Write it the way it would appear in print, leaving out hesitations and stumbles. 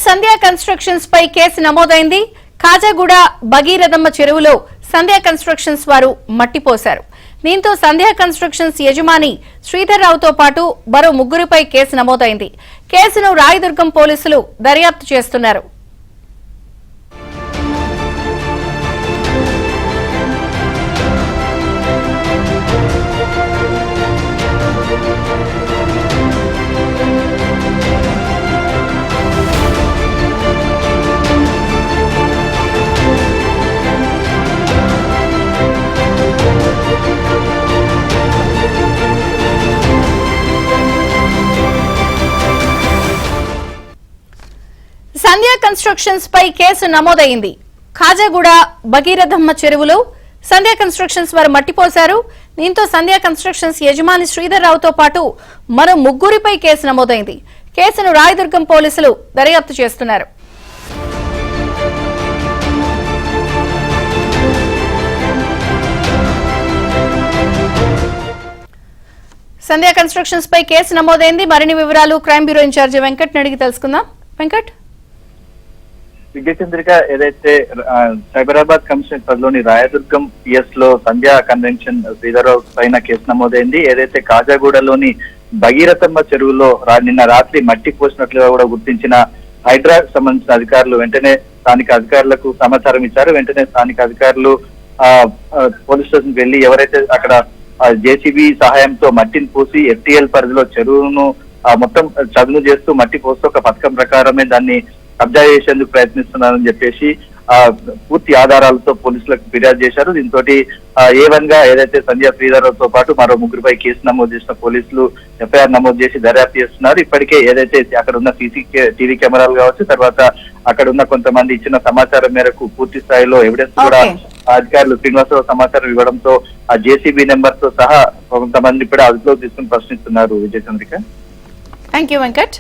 సంధ్యా constructions పై case నమోదైంది. కాజాగూడ భగీరథమ్మ చెరువులో సంధ్యా constructions వారు మట్టిపోశారు. దీంతో సంధ్యా కన్స్ట్రక్షన్స్ యజమాని శ్రీధర్ రావుతో పాటు మరో ముగ్గురిపై కేసు నమోదైంది. కేసును రాయదుర్గం పోలీసులు దర్యాప్తు చేస్తున్నారు. సంధ్యా కన్స్ట్రక్షన్స్ పై కేసు నమోదైంది. కాజాగూడ భగీరథమ్మ చెరువులో సంధ్యా కన్స్ట్రక్షన్స్ వారు మట్టిపోశారు. దీంతో సంధ్యా కన్స్ట్రక్షన్స్ యజమాని శ్రీధర్ రావుతో పాటు మరో ముగ్గురిపై కేసు నమోదైంది. కేసును రాయదుర్గం పోలీసులు దర్యాప్తు చేస్తున్నారు. సంధ్యా కన్స్ట్రక్షన్స్ పై కేసు నమోదైంది. మరిన్ని వివరాలు క్రైమ్ బ్యూరో ఇన్ఛార్జి వెంకట్ అడిగి తెలుసుకుందాం. వెంకట్, విజయచంద్రిక ఏదైతే సైబరాబాద్ కమిషనర్ పరిధిలోని రాయదుర్గం పిఎస్ లో సంధ్యా కన్వెన్షన్ శ్రీధర్ పైన కేసు నమోదైంది. ఏదైతే కాజాగూడలోని భగీరథమ్మ చెరువులో నిన్న రాత్రి మట్టి పోసినట్లుగా కూడా గుర్తించిన హైడ్రా సంబంధించిన అధికారులు వెంటనే స్థానిక అధికారులకు సమాచారం ఇచ్చారు. వెంటనే స్థానిక అధికారులు పోలీస్ స్టేషన్ వెళ్లి ఎవరైతే అక్కడ జేసీబీ సహాయంతో మట్టిని పూసి ఎఫ్టీఎల్ పరిధిలో చెరువును మొత్తం చదును చేస్తూ మట్టి పోస్తూ ఒక పథకం ప్రకారమే దాన్ని కబ్జా చేసేందుకు ప్రయత్నిస్తున్నారని చెప్పేసి పూర్తి ఆధారాలతో పోలీసులకు ఫిర్యాదు చేశారు. దీంతో A1 గా ఏదైతే సంధ్యా శ్రీధర్ తో పాటు మరో ముగ్గురిపై కేసు నమోదు చేసిన పోలీసులు ఎఫ్ఐఆర్ నమోదు చేసి దర్యాప్తు చేస్తున్నారు. ఇప్పటికే ఏదైతే అక్కడ ఉన్న టీవీ కెమెరాలు కావచ్చు, తర్వాత అక్కడ ఉన్న కొంతమంది ఇచ్చిన సమాచారం మేరకు పూర్తి స్థాయిలో ఎవిడెన్స్ కూడా అధికారులు శ్రీనివాసరావు సమాచారం ఇవ్వడంతో ఆ జేసీబీ నెంబర్ తో సహా కొంతమంది ఇప్పుడు అదుపులోకి తీసుకుని ప్రశ్నిస్తున్నారు. విజయచంద్రిక. Thank you Venkat.